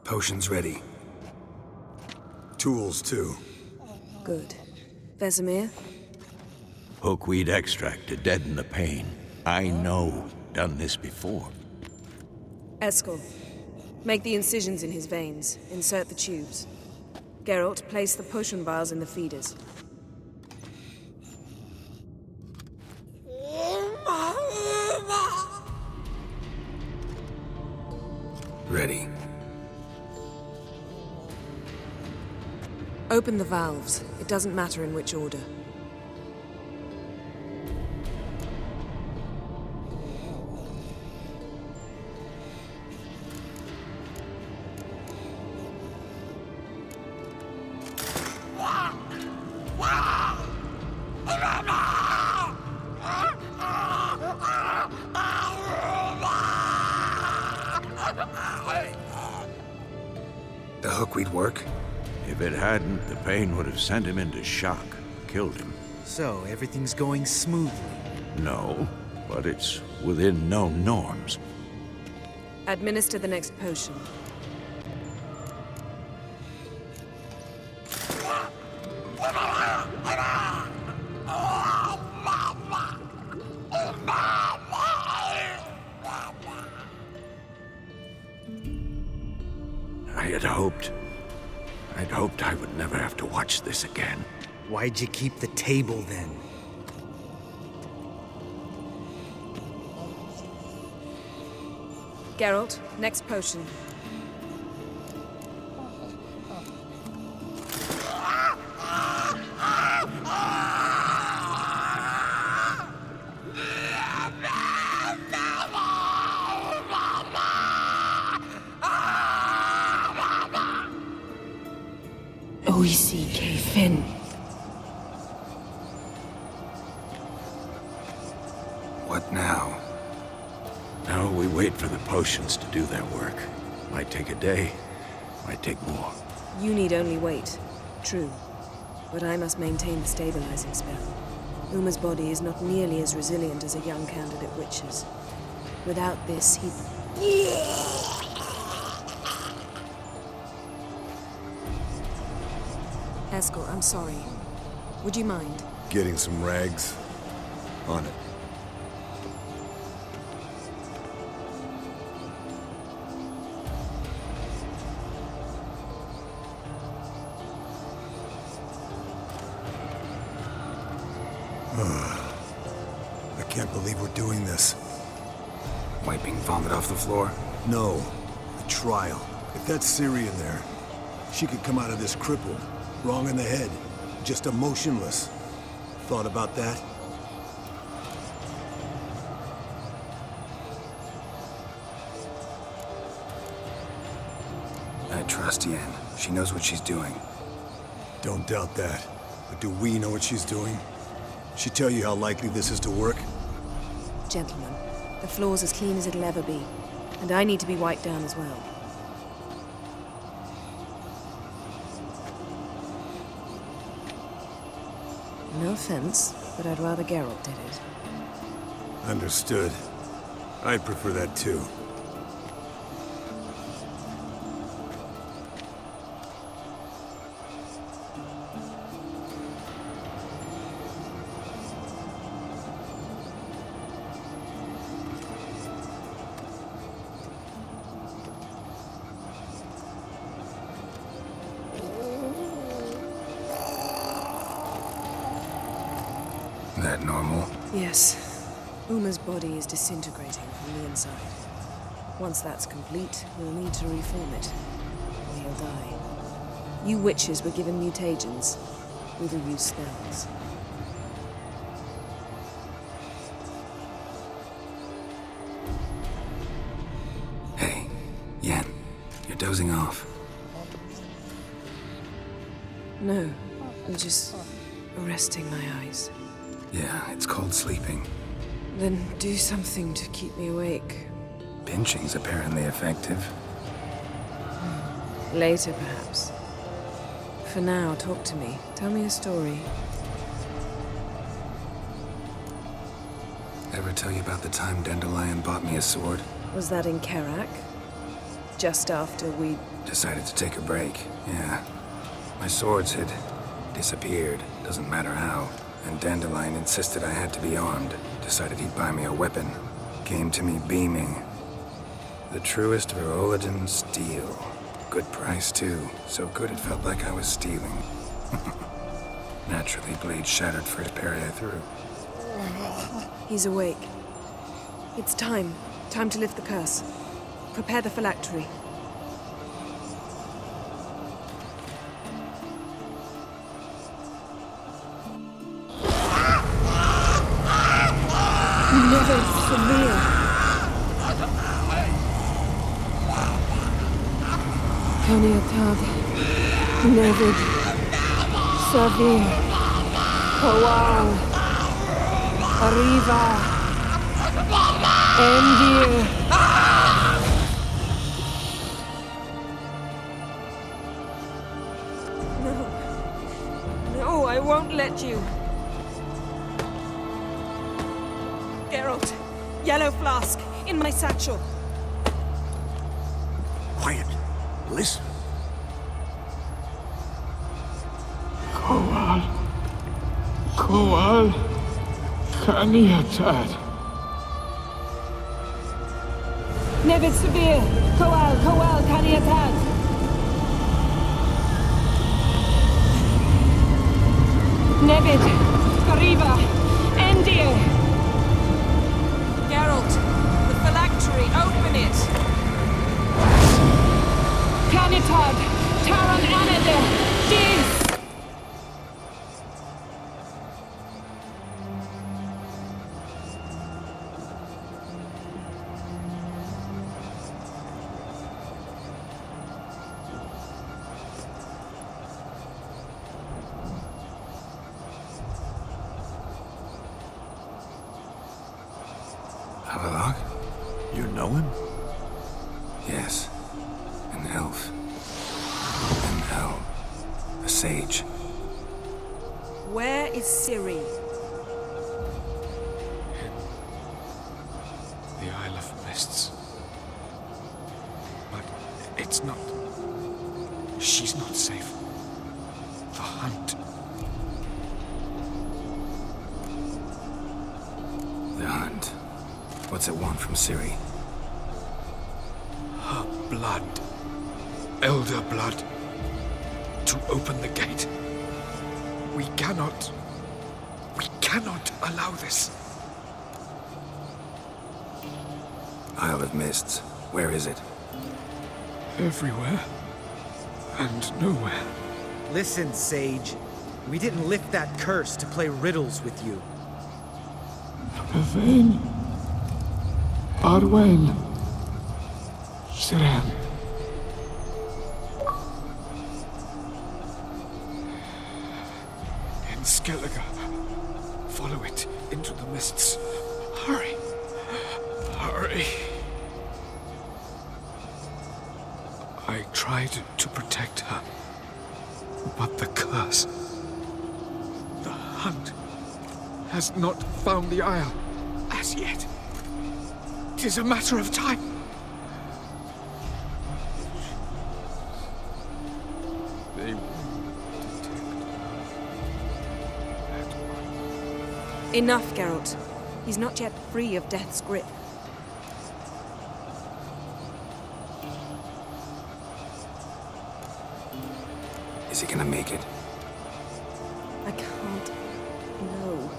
Potions ready. Tools, too. Good. Vesemir? Hookweed extract to deaden the pain. I know. Done this before. Eskel. Make the incisions in his veins. Insert the tubes. Geralt, place the potion vials in the feeders. Ready. Open the valves. It doesn't matter in which order. The hookweed work? If it hadn't, the pain would have sent him into shock. Killed him. So, everything's going smoothly? No, but it's within known norms. Administer the next potion. I'd hoped I would never have to watch this again. Why'd you keep the table, then? Geralt, next potion. Fin. What now? Now we wait for the potions to do their work. Might take a day, might take more. You need only wait. True. But I must maintain the stabilizing spell. Uma's body is not nearly as resilient as a young candidate witch's. Without this, he... Eskel, I'm sorry. Would you mind? Getting some rags. On it. I can't believe we're doing this. Wiping vomit off the floor? No. The trial. If that's Ciri in there, she could come out of this crippled. Wrong in the head. Just emotionless. Thought about that? I trust Yen. She knows what she's doing. Don't doubt that. But do we know what she's doing? She tell you how likely this is to work? Gentlemen, the floor's as clean as it'll ever be. And I need to be wiped down as well. No offense, but I'd rather Geralt did it. Understood. I'd prefer that too. That normal? Yes. Uma's body is disintegrating from the inside. Once that's complete, we'll need to reform it, or he'll die. You witches were given mutagens. We will use spells. Hey, Yen, you're dozing off. No, I'm just resting my eyes. Yeah, it's called sleeping. Then do something to keep me awake. Pinching's apparently effective. Later, perhaps. For now, talk to me. Tell me a story. Ever tell you about the time Dandelion bought me a sword? Was that in Kerak? just after we... Decided to take a break, yeah. My swords had disappeared, doesn't matter how. And Dandelion insisted I had to be armed. Decided he'd buy me a weapon. Came to me beaming. The truest Virolidan steel. Good price, too. So good it felt like I was stealing. Naturally, blade shattered first parry I threw. He's awake. It's time. Time to lift the curse. Prepare the phylactery. Never severe. Kaniatad. Nevid. Savir. Kowal. Arriva. Endir. No. No, I won't let you. Geralt, yellow flask, in my satchel. Quiet. Listen. Kowal. Kowal. Kaniatad. Nevid Severe. Kowal, Kowal, Kaniatad. Nevid. Kariva. Endir. Geralt, the phylactery, open it! Canitad, Taran Anadil, Jeez! Havelock? You know him? Yes. An elf. An elf. A sage. Where is Ciri? The Isle of Mists. But it's not... She's not safe. The hunt. The hunt. What's it want from Ciri? Her blood. Elder blood. To open the gate. We cannot allow this. Isle of Mists. Where is it? Everywhere. And nowhere. Listen, Sage. We didn't lift that curse to play riddles with you. Yvain. Arwen. Siren. In Skellige. Follow it into the mists. Hurry. Hurry. I tried to protect her. But the curse... The hunt has not found the Isle as yet. It is a matter of time. They won't detect her at all. Enough, Geralt. He's not yet free of death's grip. Is he gonna make it? I can't. No.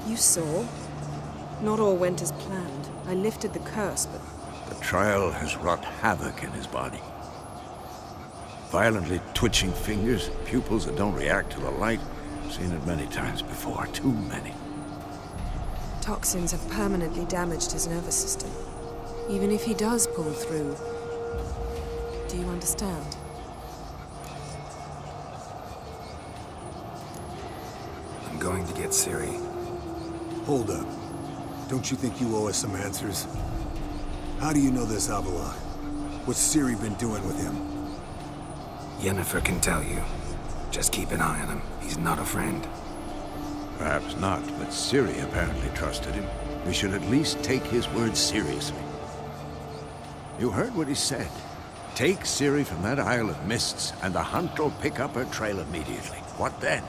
You saw? Not all went as planned. I lifted the curse, but... The trial has wrought havoc in his body. Violently twitching fingers, pupils that don't react to the light. Seen it many times before, too many. Toxins have permanently damaged his nervous system. Even if he does pull through... Do you understand? I'm going to get Ciri. Hold up. Don't you think you owe us some answers? How do you know this Avila? What's Ciri been doing with him? Yennefer can tell you. Just keep an eye on him. He's not a friend. Perhaps not, but Ciri apparently trusted him. We should at least take his words seriously. You heard what he said. Take Ciri from that Isle of Mists, and the hunt will pick up her trail immediately. What then?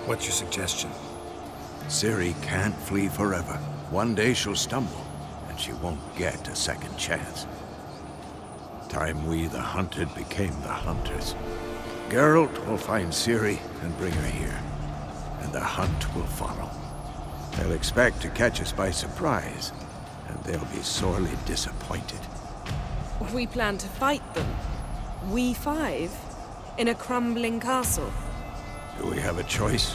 What's your suggestion? Ciri can't flee forever. One day she'll stumble, and she won't get a second chance. Time we, the hunted, became the hunters. Geralt will find Ciri and bring her here, and the hunt will follow. They'll expect to catch us by surprise, and they'll be sorely disappointed. We plan to fight them. We five? In a crumbling castle? Do we have a choice,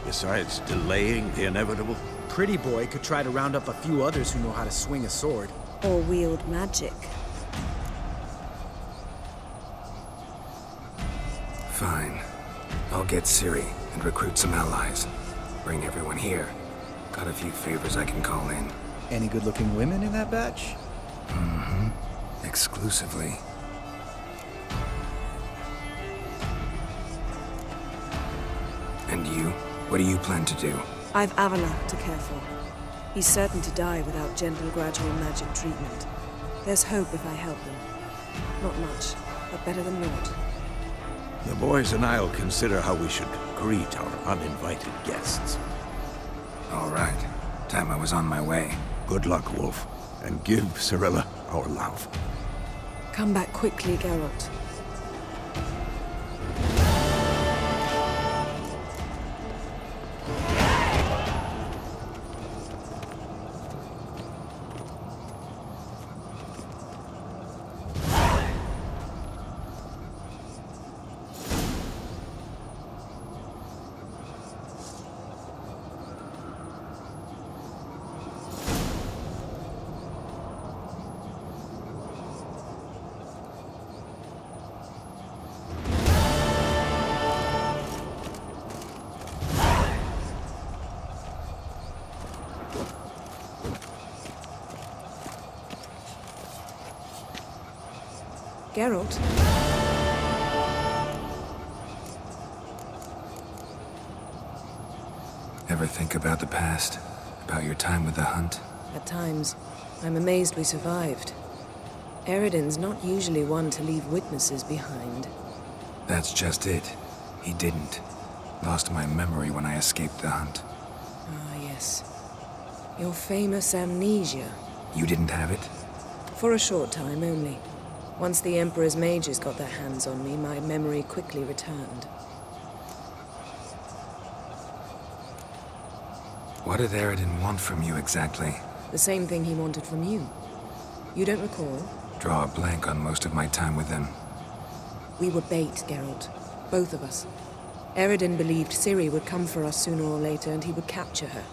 besides delaying the inevitable? Pretty Boy could try to round up a few others who know how to swing a sword. Or wield magic. Fine. I'll get Ciri and recruit some allies. Bring everyone here. Got a few favors I can call in. Any good-looking women in that batch? Mm-hmm. Exclusively. And you? What do you plan to do? I've Avila to care for. He's certain to die without gentle, gradual magic treatment. There's hope if I help him. Not much, but better than not. The boys and I'll consider how we should greet our uninvited guests. All right. Time I was on my way. Good luck, Wolf, and give Cirilla our love. Come back quickly, Geralt. Geralt? Ever think about the past? About your time with the hunt? At times, I'm amazed we survived. Eridan's not usually one to leave witnesses behind. That's just it. He didn't. Lost my memory when I escaped the hunt. Ah, yes. Your famous amnesia. You didn't have it? For a short time only. Once the Emperor's mages got their hands on me, my memory quickly returned. What did Eridan want from you exactly? The same thing he wanted from you. You don't recall? Draw a blank on most of my time with them. We were bait, Geralt. Both of us. Eridan believed Ciri would come for us sooner or later and he would capture her.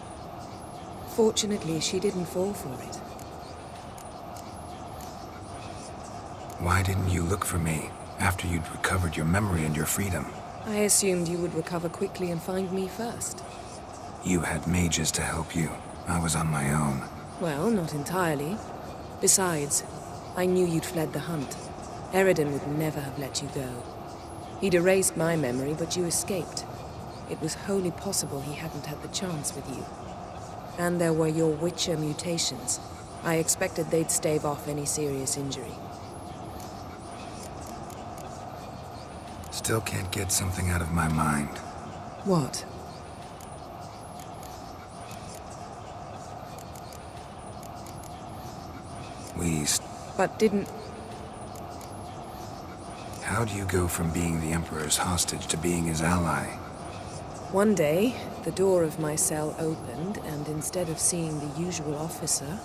Fortunately, she didn't fall for it. Why didn't you look for me after you'd recovered your memory and your freedom? I assumed you would recover quickly and find me first. You had mages to help you. I was on my own. Well, not entirely. Besides, I knew you'd fled the hunt. Eridan would never have let you go. He'd erased my memory, but you escaped. It was wholly possible he hadn't had the chance with you. And there were your Witcher mutations. I expected they'd stave off any serious injury. Still can't get something out of my mind. What? But didn't... How do you go from being the Emperor's hostage to being his ally? One day, the door of my cell opened, and instead of seeing the usual officer,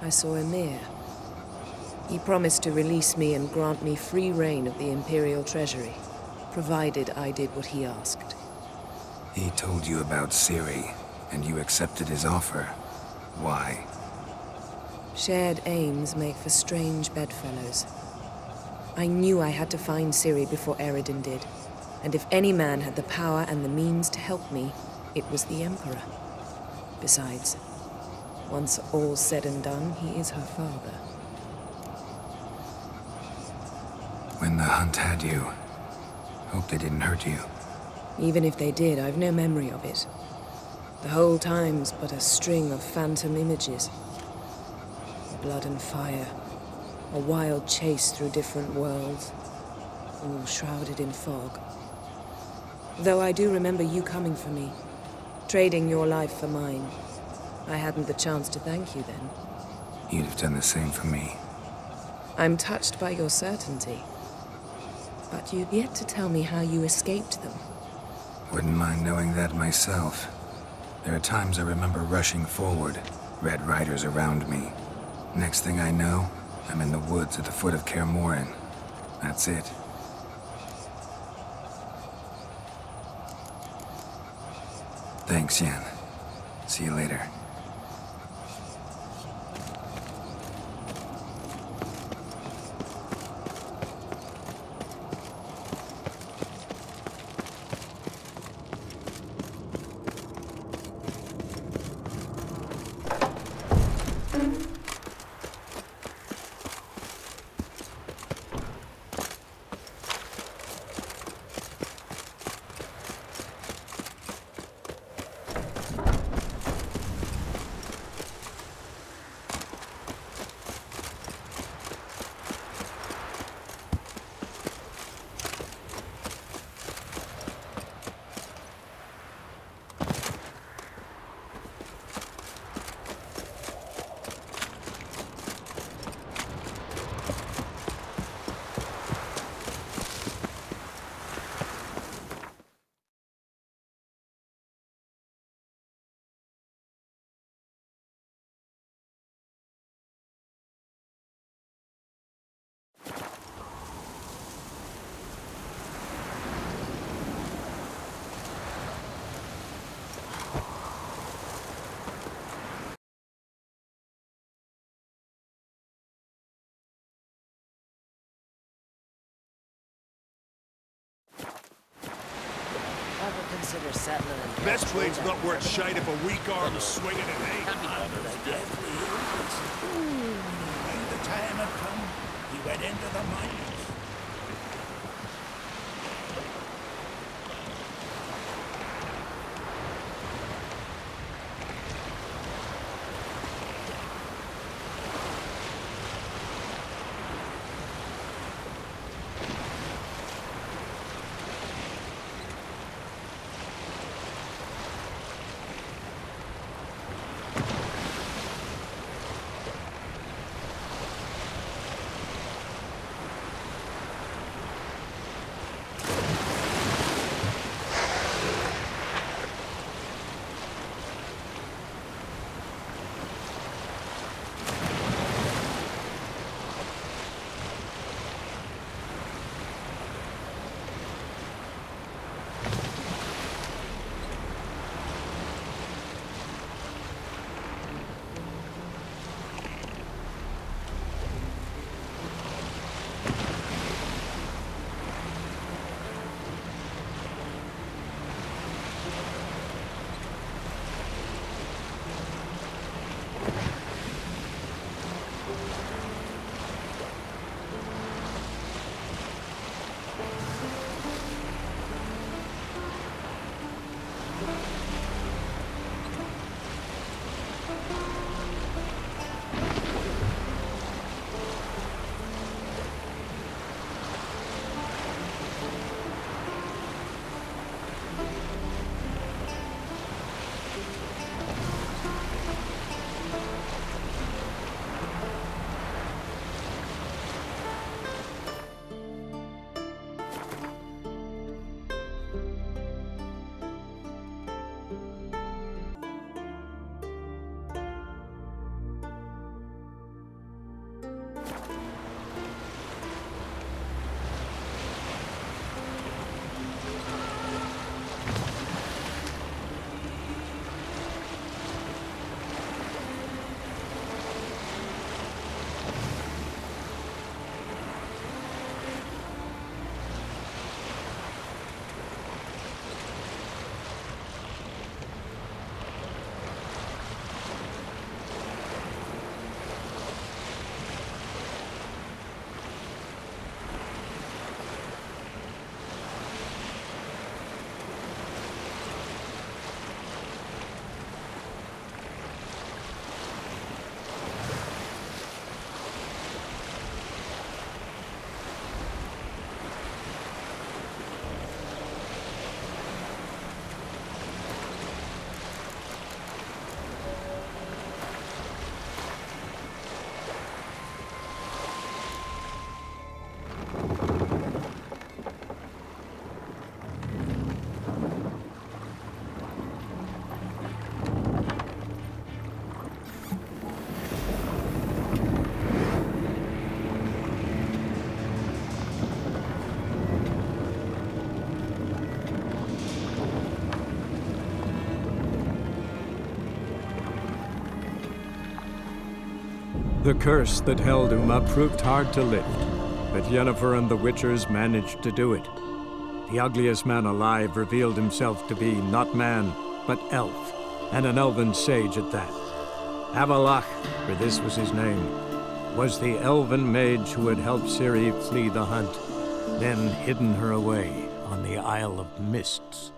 I saw Emir. He promised to release me and grant me free reign of the Imperial Treasury, provided I did what he asked. He told you about Ciri, and you accepted his offer. Why? Shared aims make for strange bedfellows. I knew I had to find Ciri before Eridan did, and if any man had the power and the means to help me, it was the Emperor. Besides, once all's said and done, he is her father. When the hunt had you, hope they didn't hurt you. Even if they did, I've no memory of it. The whole time's but a string of phantom images. blood and fire. A wild chase through different worlds, all shrouded in fog. Though I do remember you coming for me, trading your life for mine. I hadn't the chance to thank you then. You'd have done the same for me. I'm touched by your certainty. But you've yet to tell me how you escaped them. Wouldn't mind knowing that myself. There are times I remember rushing forward, Red Riders around me. Next thing I know, I'm in the woods at the foot of Kaer Morhen. That's it. Thanks, Yen. See you later. Consider settling in Best blade's not worth shite if a weak arm's swinging it, eh? When the time had come, he went into the mines. The curse that held Uma proved hard to lift, but Yennefer and the Witchers managed to do it. The ugliest man alive revealed himself to be not man, but elf, and an elven sage at that. Avalach, for this was his name, was the elven mage who had helped Ciri flee the hunt, then hidden her away on the Isle of Mists.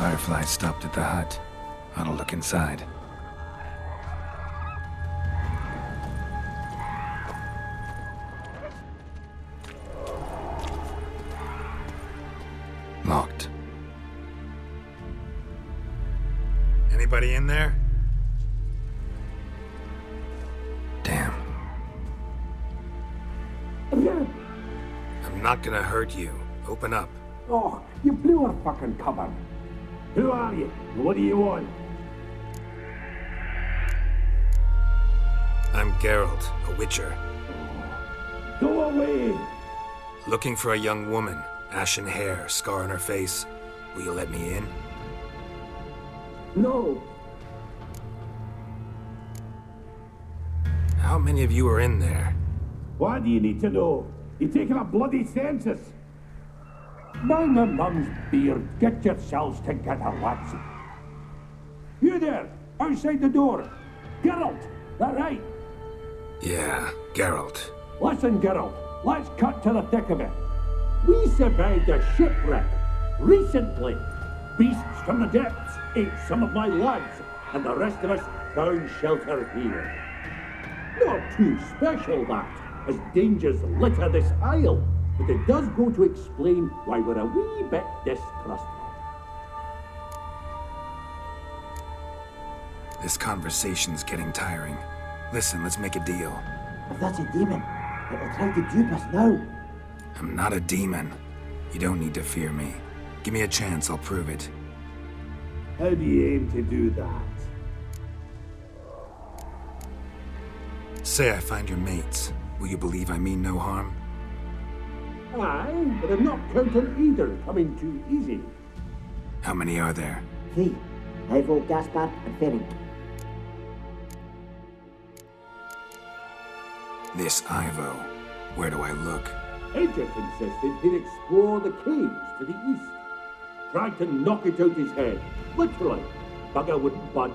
Firefly stopped at the hut. Ought to look inside. Locked. Anybody in there? Damn. I'm not gonna hurt you. Open up. Oh, you blew our fucking cover. Who are you? What do you want? I'm Geralt, a witcher. Go away! Looking for a young woman. Ashen hair, scar on her face. Will you let me in? No! How many of you are in there? What do you need to know? You're taking a bloody census. Mind the mum's beard. Get yourselves together, lads. You there, outside the door. Geralt, that right? Yeah, Geralt. Listen, Geralt, let's cut to the thick of it. We survived a shipwreck recently. Beasts from the depths ate some of my lads, and the rest of us found shelter here. Not too special, that, as dangers litter this isle, but it does go to explain why we're a wee bit distrustful. This conversation's getting tiring. Listen, let's make a deal. If that's a demon, it'll try to dupe us now. I'm not a demon. You don't need to fear me. Give me a chance, I'll prove it. How do you aim to do that? Say I find your mates. Will you believe I mean no harm? Aye, but I'm not counting either coming too easy. How many are there? 3. Ivo, Gaspar, and Ferenc. This Ivo. Where do I look? Edric insisted he'd explore the caves to the east. Tried to knock it out his head. Literally. Bugger wouldn't budge.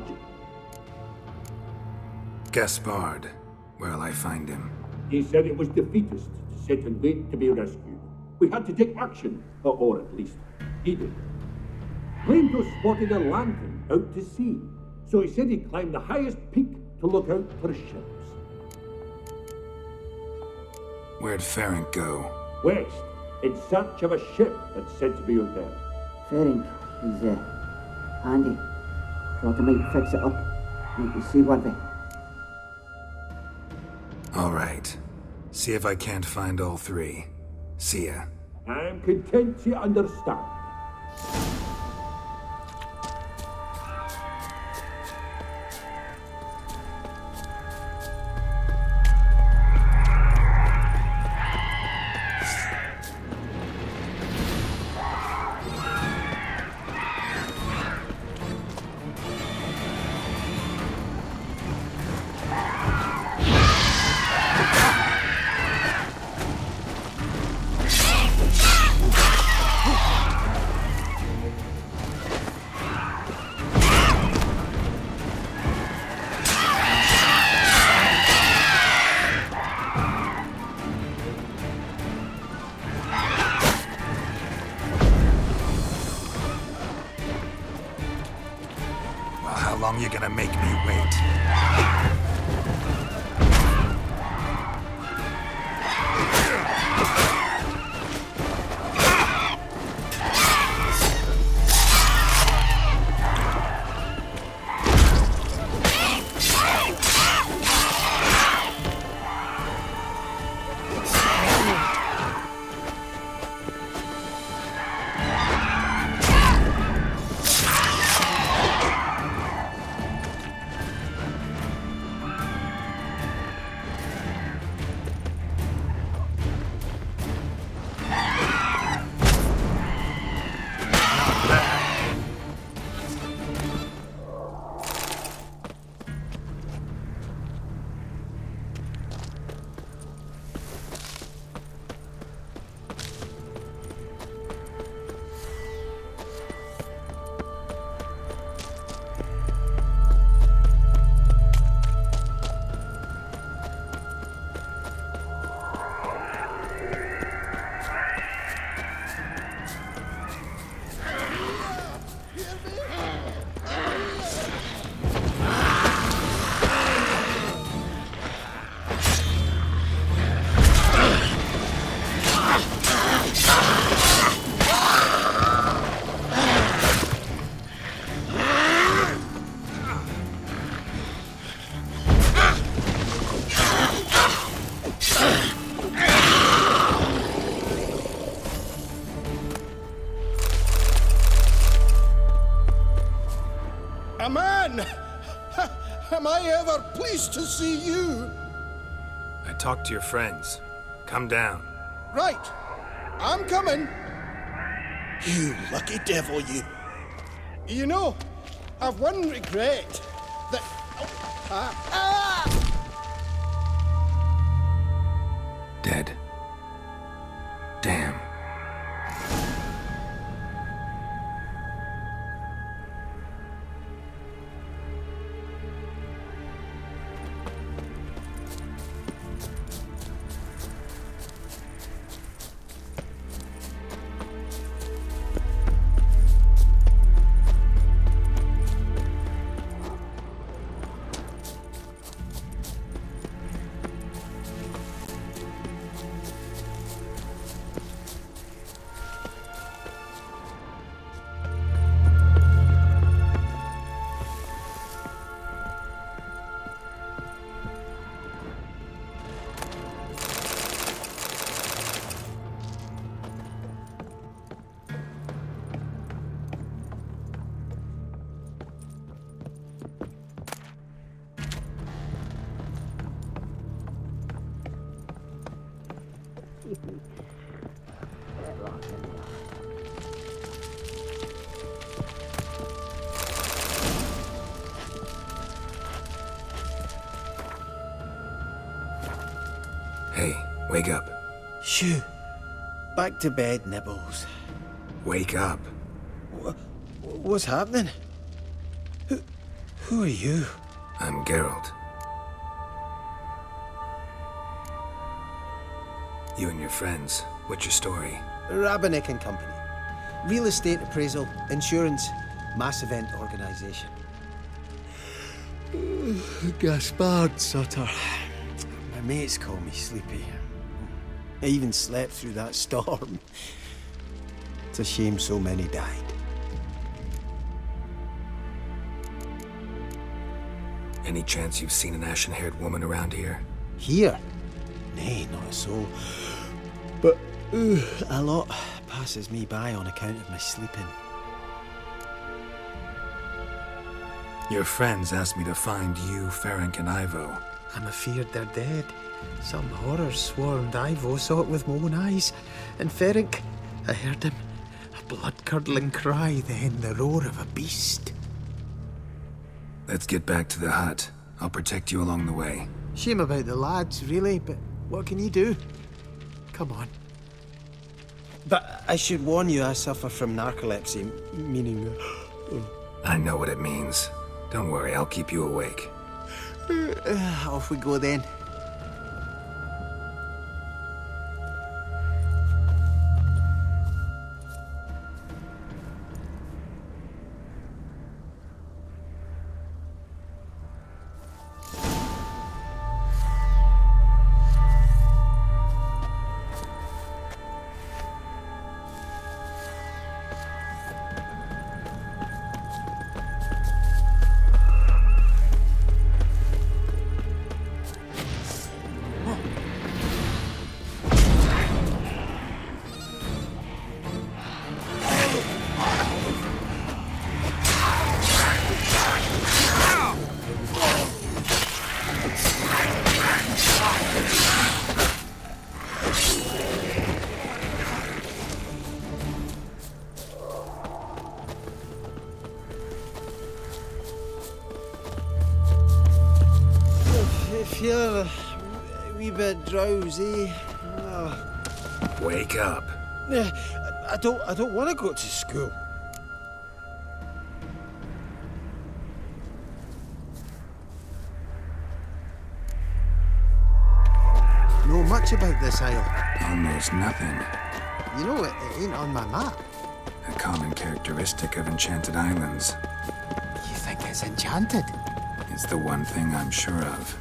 Gaspard. Where'll I find him? He said it was defeatist to sit and wait to be rescued. We had to take action, or at least he did. Claimed to have spotted a lantern out to sea, so he said he climbed the highest peak to look out for ships. Where'd Ferenc go? West, in search of a ship that's said to be out there. Ferenc, he's handy. Thought I might fix it up, make it seaworthy. All right. See if I can't find all 3. See ya. I'm content to understand. How long you gonna make me wait? A man! Am I ever pleased to see you? I talked to your friends. Come down. Right. I'm coming. You lucky devil, you. You know, I've one regret. That... Dead. Damn. Hey, wake up. Shoo. Back to bed, Nibbles. Wake up. What's happening? Who are you? I'm Geralt. You and your friends, what's your story? Rabbinick and Company. Real estate appraisal, insurance, mass event organisation. Gaspard Sutter. My mates call me Sleepy. I even slept through that storm. It's a shame so many died. Any chance you've seen an ashen-haired woman around here? Here? Nay, not a soul. But a lot passes me by on account of my sleeping. Your friends asked me to find you, Ferenc, and Ivo. I'm afeard they're dead. Some horrors swarmed Ivo, saw it with my own eyes. And Ferenc, I heard him. A blood-curdling cry, then the roar of a beast. Let's get back to the hut. I'll protect you along the way. Shame about the lads, really, but what can you do? Come on. But I should warn you, I suffer from narcolepsy, meaning... I know what it means. Don't worry, I'll keep you awake. Off we go then. Feel a wee bit drowsy. Wake up. I don't want to go to school. Know much about this isle? Almost nothing. You know, it ain't on my map. A common characteristic of enchanted islands. You think it's enchanted? It's the one thing I'm sure of.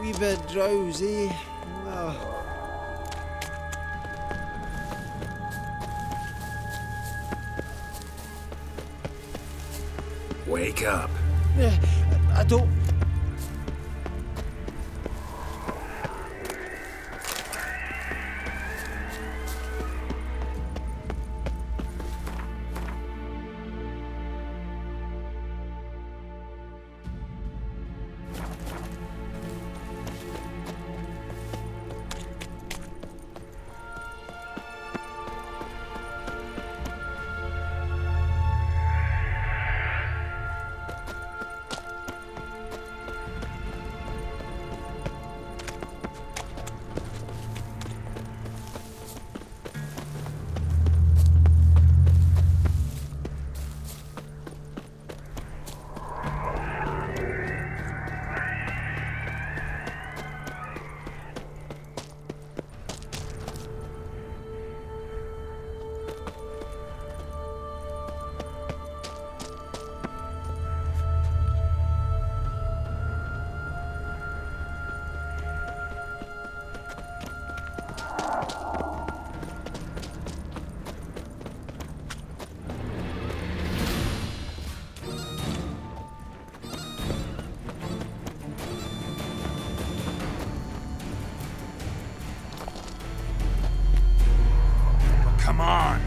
wee bit drowsy. Oh. Wake up. I don't... Come on!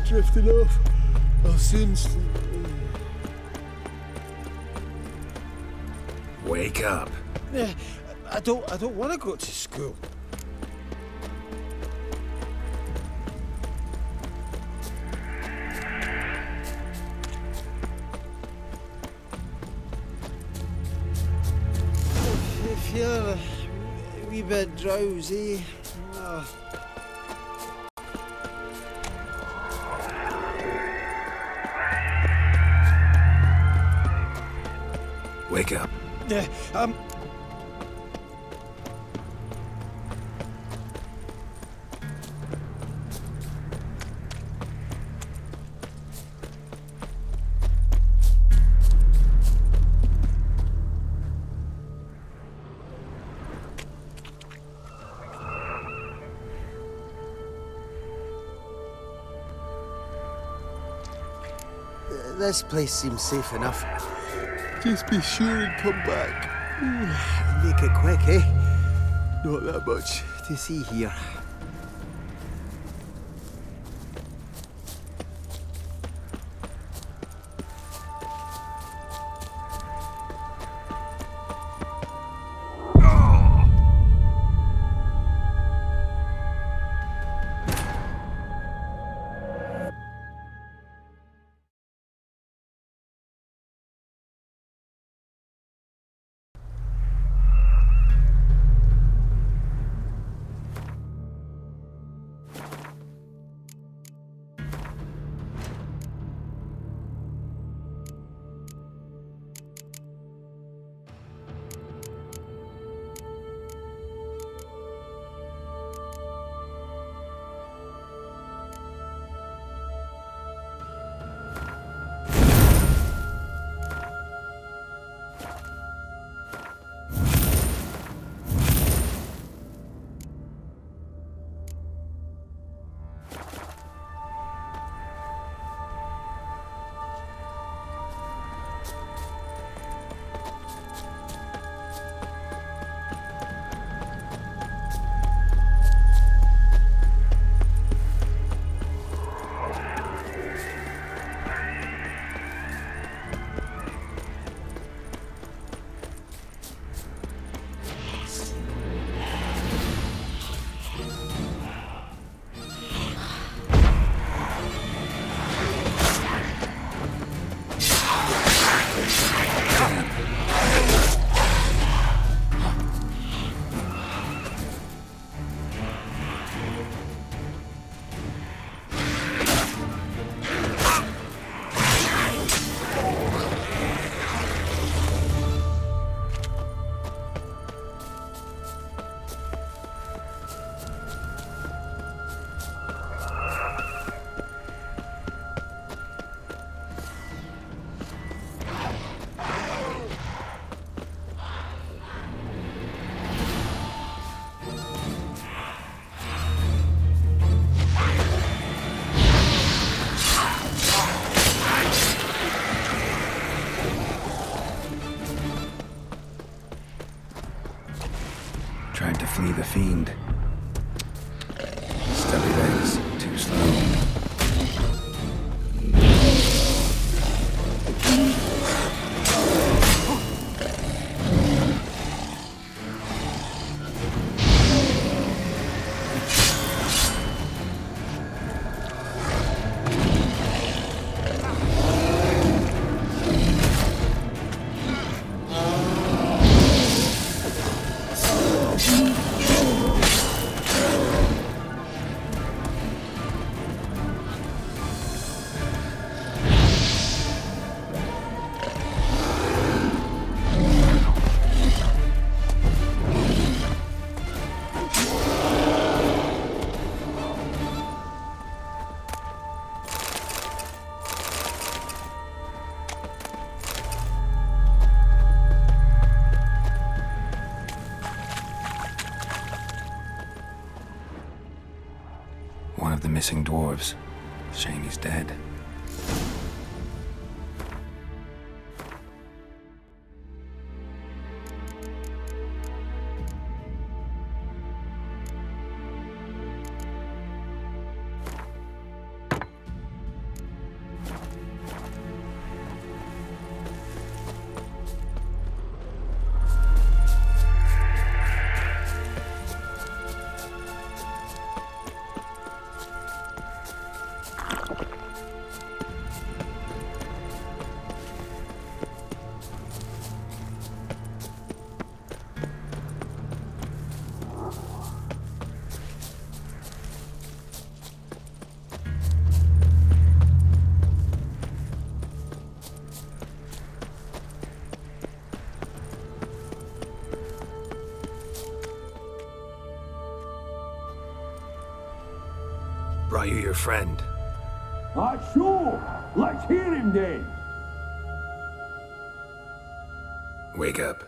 Drifting off. I'll soon sleep. Wake up. I don't want to go to school. I feel a wee bit drowsy. Oh. Wake up. This place seems safe enough. Just be sure and come back. Make it quick, eh? Not that much to see here. Tried to flee the fiend. Stubby legs, too slow. One of the missing dwarves. Shame he's dead. Brought you your friend. Sure. Let's hear him then. Wake up.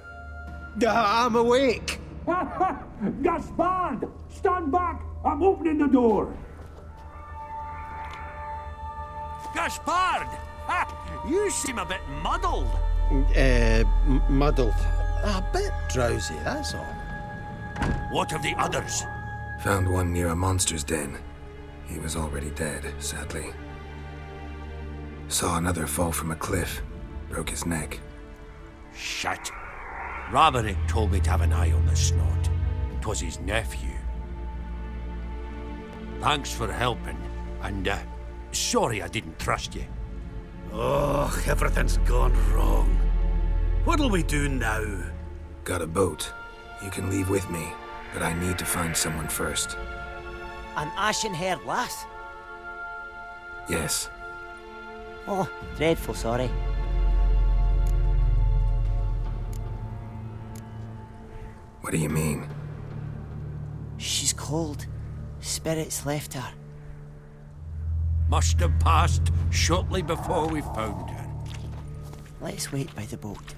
I'm awake. Gaspard! Stand back! I'm opening the door. Gaspard! You seem a bit muddled. Muddled. A bit drowsy, that's all. What of the others? Found one near a monster's den. He was already dead, sadly. Saw another fall from a cliff. Broke his neck. Shit. Raverick told me to have an eye on the snot. 'Twas his nephew. Thanks for helping, and sorry I didn't trust you. Oh, everything's gone wrong. What'll we do now? Got a boat. You can leave with me, but I need to find someone first. An ashen-haired lass? Yes. Oh, dreadful sorry. What do you mean? She's cold. Spirits left her. Must have passed shortly before we found her. Let's wait by the boat.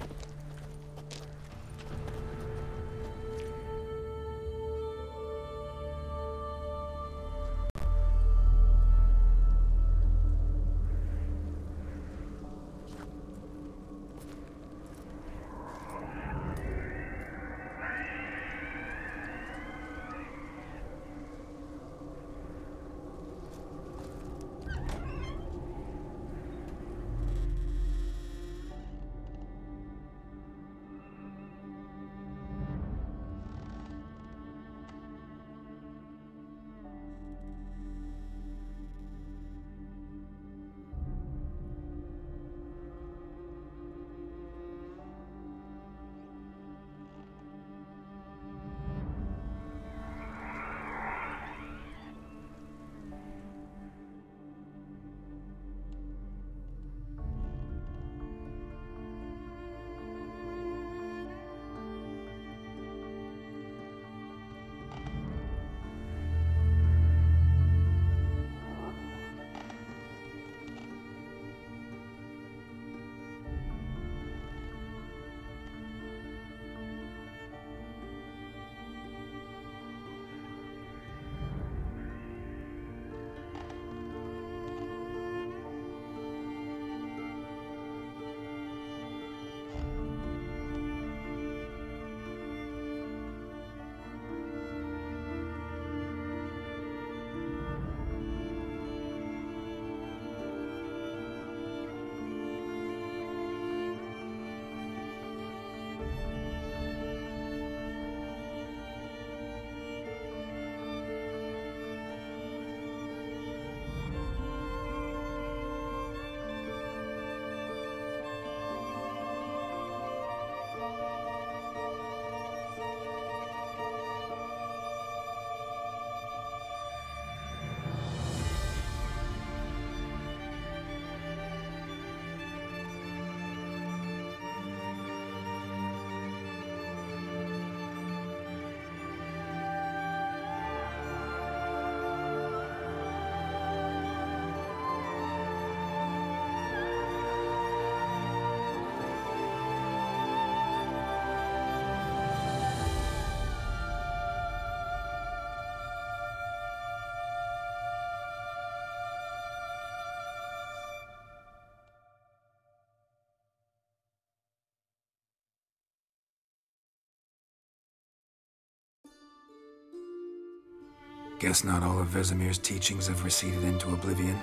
Guess not all of Vesemir's teachings have receded into oblivion.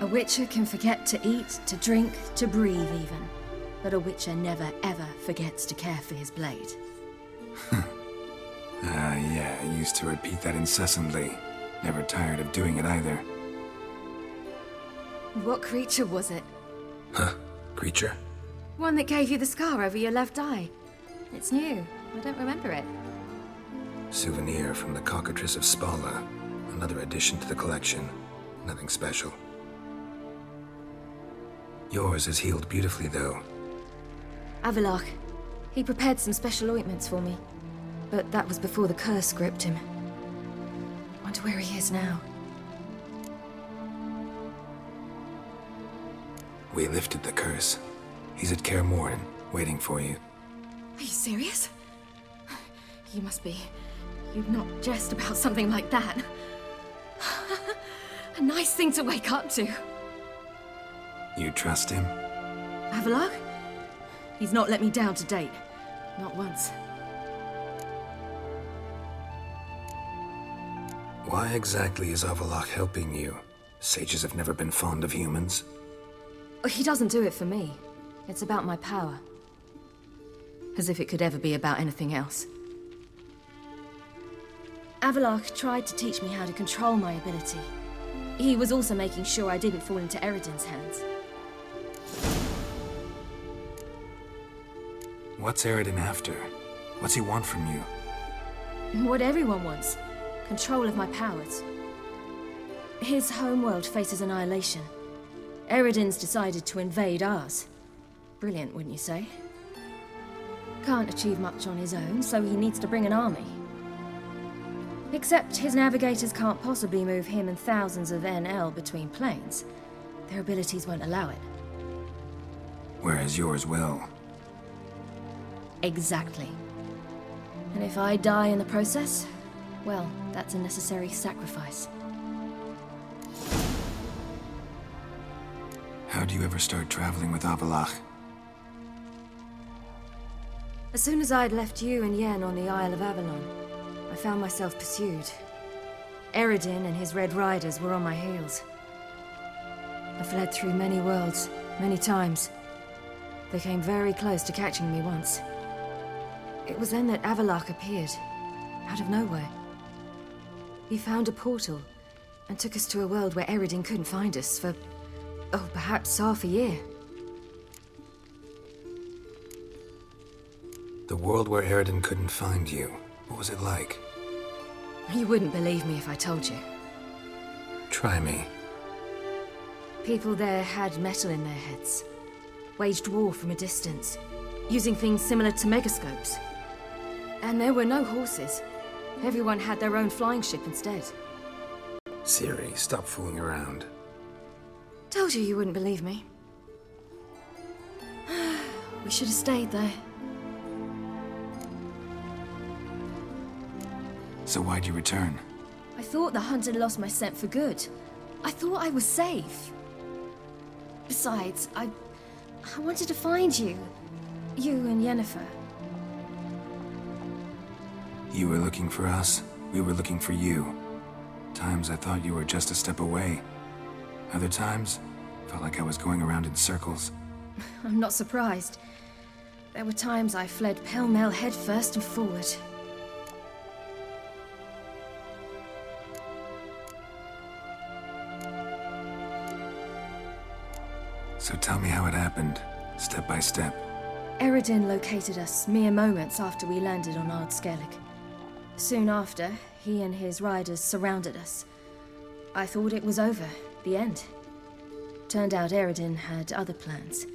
A witcher can forget to eat, to drink, to breathe even. But a witcher never ever forgets to care for his blade. Yeah, I used to repeat that incessantly. Never tired of doing it either. What creature was it? Huh? Creature? One that gave you the scar over your left eye. It's new. I don't remember it. Souvenir from the Cockatrice of Spala. Another addition to the collection. Nothing special. Yours is healed beautifully, though. Avalok. He prepared some special ointments for me. But that was before the curse gripped him. Wonder where he is now. We lifted the curse. He's at Kaer Morhen, waiting for you. Are you serious? You must be. You'd not jest about something like that. A nice thing to wake up to. You trust him? Avalok? He's not let me down to date. Not once. Why exactly is Avalok helping you? Sages have never been fond of humans. He doesn't do it for me. It's about my power. As if it could ever be about anything else. Avalok tried to teach me how to control my ability. He was also making sure I didn't fall into Eredin's hands. What's Eredin after? What's he want from you? What everyone wants. Control of my powers. His homeworld faces annihilation. Eredin's decided to invade ours. Brilliant, wouldn't you say? Can't achieve much on his own, so he needs to bring an army. Except his navigators can't possibly move him and thousands of NL between planes. Their abilities won't allow it. Whereas yours will. Exactly. And if I die in the process, well, that's a necessary sacrifice. How'd you ever start traveling with Avalok? As soon as I'd left you and Yen on the Isle of Avalon, I found myself pursued. Eredin and his Red Riders were on my heels. I fled through many worlds, many times. They came very close to catching me once. It was then that Avalok appeared, out of nowhere. He found a portal, and took us to a world where Eredin couldn't find us for, oh, perhaps half a year. The world where Eredin couldn't find you. What was it like? You wouldn't believe me if I told you. Try me. People there had metal in their heads. Waged war from a distance, using things similar to megascopes. And there were no horses. Everyone had their own flying ship instead. Siri, stop fooling around. Told you you wouldn't believe me. We should have stayed there. So why'd you return? I thought the hunt had lost my scent for good. I thought I was safe. Besides, I wanted to find you. You and Yennefer. You were looking for us, we were looking for you. Times I thought you were just a step away. Other times, felt like I was going around in circles. I'm not surprised. There were times I fled pell-mell headfirst and forward. So tell me how it happened, step by step. Eredin located us mere moments after we landed on Ard Skellig. Soon after, he and his riders surrounded us. I thought it was over, the end. Turned out Eredin had other plans.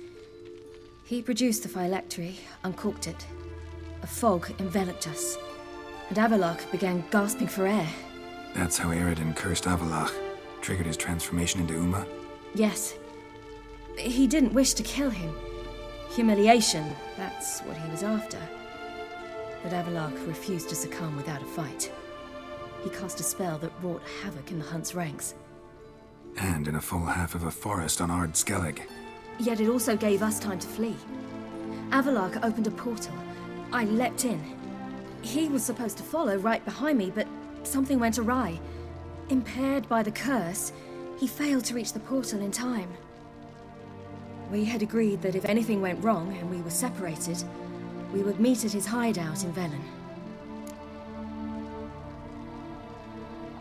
He produced the phylactery, uncorked it. A fog enveloped us, and Avalok began gasping for air. That's how Eredin cursed Avalok, triggered his transformation into Uma? Yes. He didn't wish to kill him. Humiliation, that's what he was after. But Avalok refused to succumb without a fight. He cast a spell that wrought havoc in the hunt's ranks. And in a full half of a forest on Ard Skellig. Yet it also gave us time to flee. Avalok opened a portal. I leapt in. He was supposed to follow right behind me, but something went awry. Impaired by the curse, he failed to reach the portal in time. We had agreed that if anything went wrong and we were separated, we would meet at his hideout in Velen.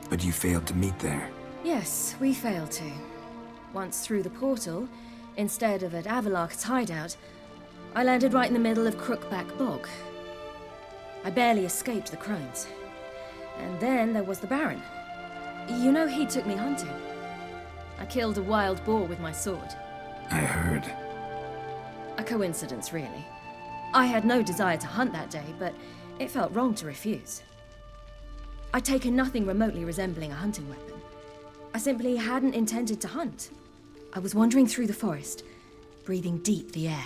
But you failed to meet there. Yes, we failed to. Once through the portal, instead of at Avalok's hideout, I landed right in the middle of Crookback Bog. I barely escaped the crones. And then there was the Baron. You know, he took me hunting. I killed a wild boar with my sword. I heard. A coincidence, really. I had no desire to hunt that day, but it felt wrong to refuse. I'd taken nothing remotely resembling a hunting weapon. I simply hadn't intended to hunt. I was wandering through the forest, breathing deep the air.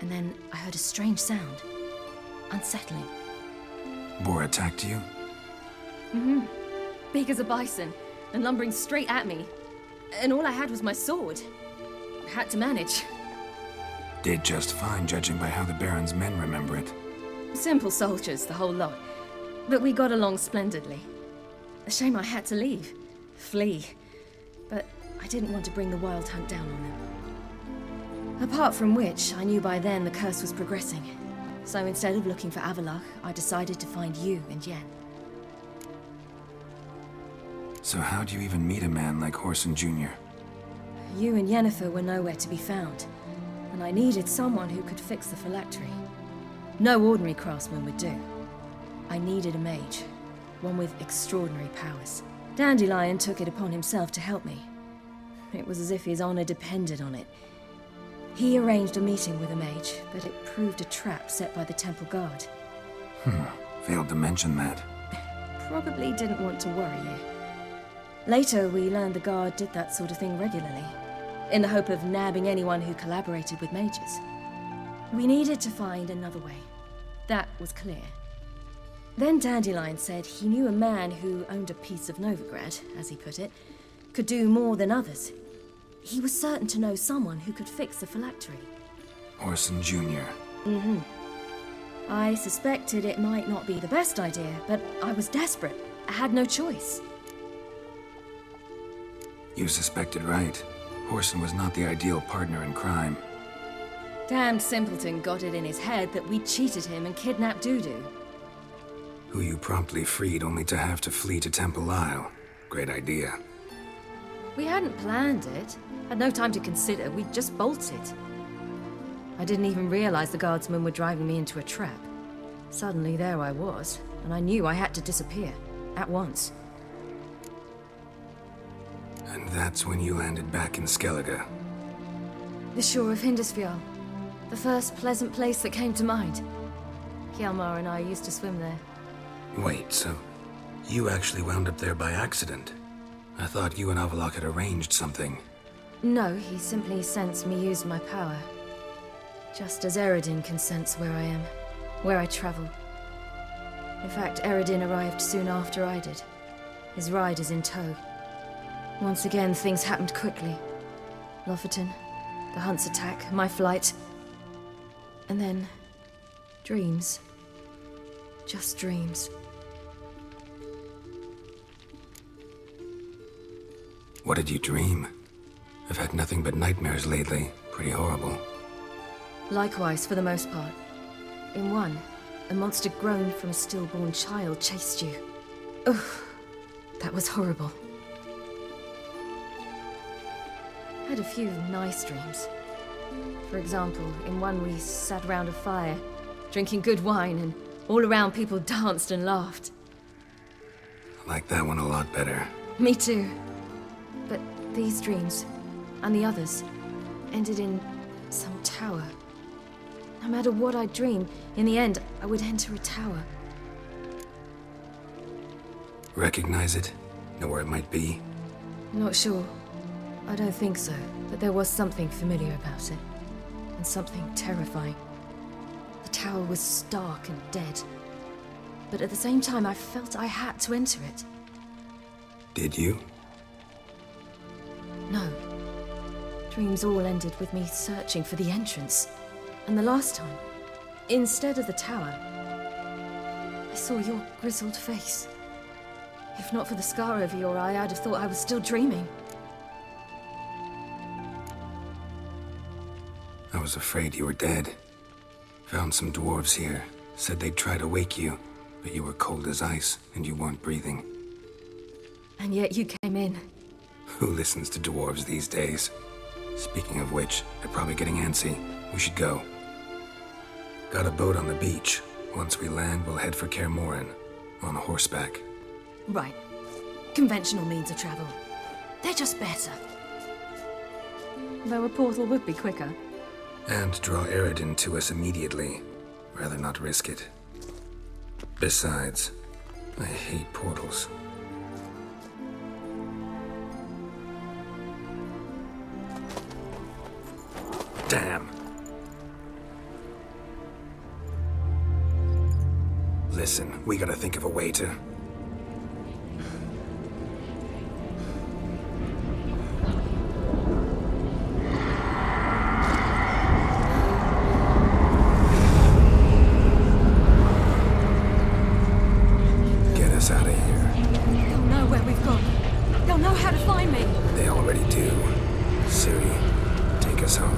And then I heard a strange sound. Unsettling. Boar attacked you? Mm-hmm. Big as a bison, and lumbering straight at me. And all I had was my sword. I had to manage. Did just fine, judging by how the Baron's men remember it. Simple soldiers, the whole lot. But we got along splendidly. A shame I had to leave. Flee. But I didn't want to bring the wild hunt down on them. Apart from which, I knew by then the curse was progressing. So instead of looking for Avalok, I decided to find you and Yen. So how'd you even meet a man like Whoreson Jr.? You and Yennefer were nowhere to be found, and I needed someone who could fix the phylactery. No ordinary craftsman would do. I needed a mage, one with extraordinary powers. Dandelion took it upon himself to help me. It was as if his honor depended on it. He arranged a meeting with a mage, but it proved a trap set by the temple guard. Failed to mention that. Probably didn't want to worry you. Later, we learned the guard did that sort of thing regularly, in the hope of nabbing anyone who collaborated with mages. We needed to find another way. That was clear. Then Dandelion said he knew a man who owned a piece of Novigrad, as he put it, could do more than others. He was certain to know someone who could fix the phylactery. Whoreson Jr. Mm-hmm. I suspected it might not be the best idea, but I was desperate. I had no choice. You suspected right. Whoreson was not the ideal partner in crime. Damned simpleton got it in his head that we cheated him and kidnapped Dudu. Who you promptly freed only to have to flee to Temple Isle. Great idea. We hadn't planned it. Had no time to consider. We just bolted. I didn't even realize the guardsmen were driving me into a trap. Suddenly there I was, and I knew I had to disappear. At once. And that's when you landed back in Skellige. The shore of Hindisfjall. The first pleasant place that came to mind. Hjalmar and I used to swim there. Wait, so you actually wound up there by accident? I thought you and Avalok had arranged something. No, he simply sensed me use my power. Just as Eredin can sense where I am, where I travel. In fact, Eredin arrived soon after I did. His riders in tow. Once again, things happened quickly. Lofoten, the hunt's attack, my flight. And then, dreams. Just dreams. What did you dream? I've had nothing but nightmares lately. Pretty horrible. Likewise, for the most part. In one, a monster grown from a stillborn child chased you. Ugh, that was horrible. I had a few nice dreams. For example, in one we sat around a fire, drinking good wine, and all around people danced and laughed. I like that one a lot better. Me too. But these dreams, and the others, ended in some tower. No matter what I dreamed, in the end, I would enter a tower. Recognize it? Know where it might be? Not sure. I don't think so, but there was something familiar about it. And something terrifying. The tower was stark and dead. But at the same time, I felt I had to enter it. Did you? No. Dreams all ended with me searching for the entrance. And the last time, instead of the tower, I saw your grizzled face. If not for the scar over your eye, I'd have thought I was still dreaming. I was afraid you were dead. Found some dwarves here. Said they'd try to wake you, but you were cold as ice and you weren't breathing. And yet you came in. Who listens to dwarves these days? Speaking of which, they're probably getting antsy. We should go. Got a boat on the beach. Once we land, we'll head for Kaer Morhen. On horseback. Right. Conventional means of travel. They're just better. Though a portal would be quicker. And draw Eredin to us immediately. Rather not risk it. Besides, I hate portals. Damn. Listen, we gotta think of a way to... get us out of here. They'll know where we've gone. They'll know how to find me. They already do. Ciri, take us home.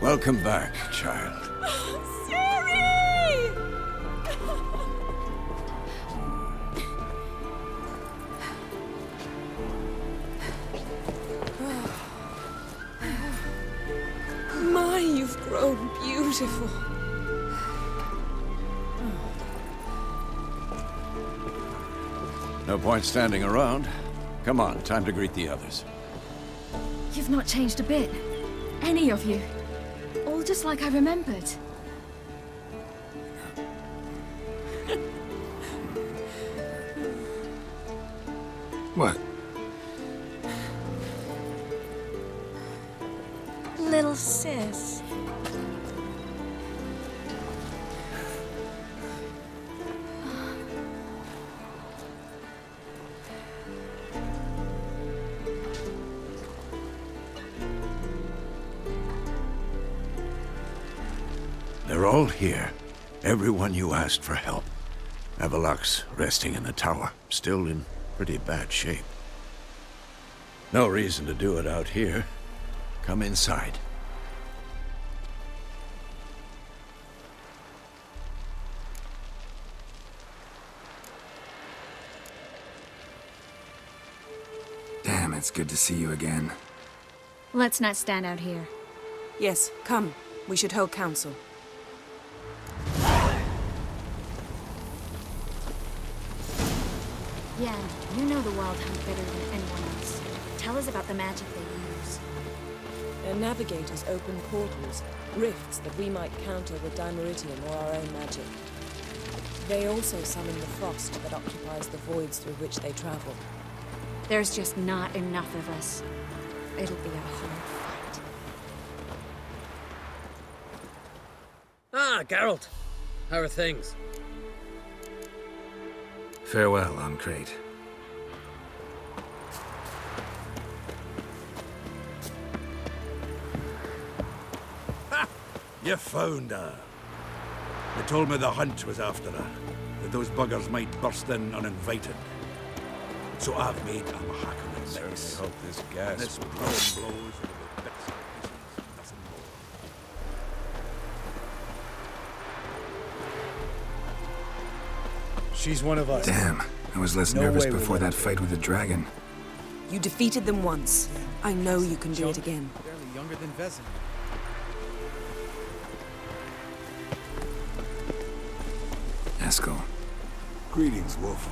Welcome back, child. Ciri! My, you've grown beautiful. No point standing around. Come on, time to greet the others. You've not changed a bit. Any of you. All just like I remembered. What? Little sis. They're all here. Everyone you asked for help. Avalok's resting in the tower, still in pretty bad shape. No reason to do it out here. Come inside. Damn, it's good to see you again. Let's not stand out here. Yes, come. We should hold council. Yen, you know the Wild Hunt better than anyone else. Tell us about the magic they use. Their navigators open portals, rifts that we might counter with Dimeritium or our own magic. They also summon the frost that occupies the voids through which they travel. There's just not enough of us. It'll be a hard fight. Ah, Geralt. How are things? Farewell, Ancrate. Ha! You found her. They told me the hunt was after her, that those buggers might burst in uninvited. So I've made a Mahakaman mess. Hope this gas This blows and bits and pieces, nothing more. She's one of us. Damn, I was less nervous before that fight with the dragon. You defeated them once. I know you can do it again. Barely younger than Vezin. Eskel. Greetings, Wolf.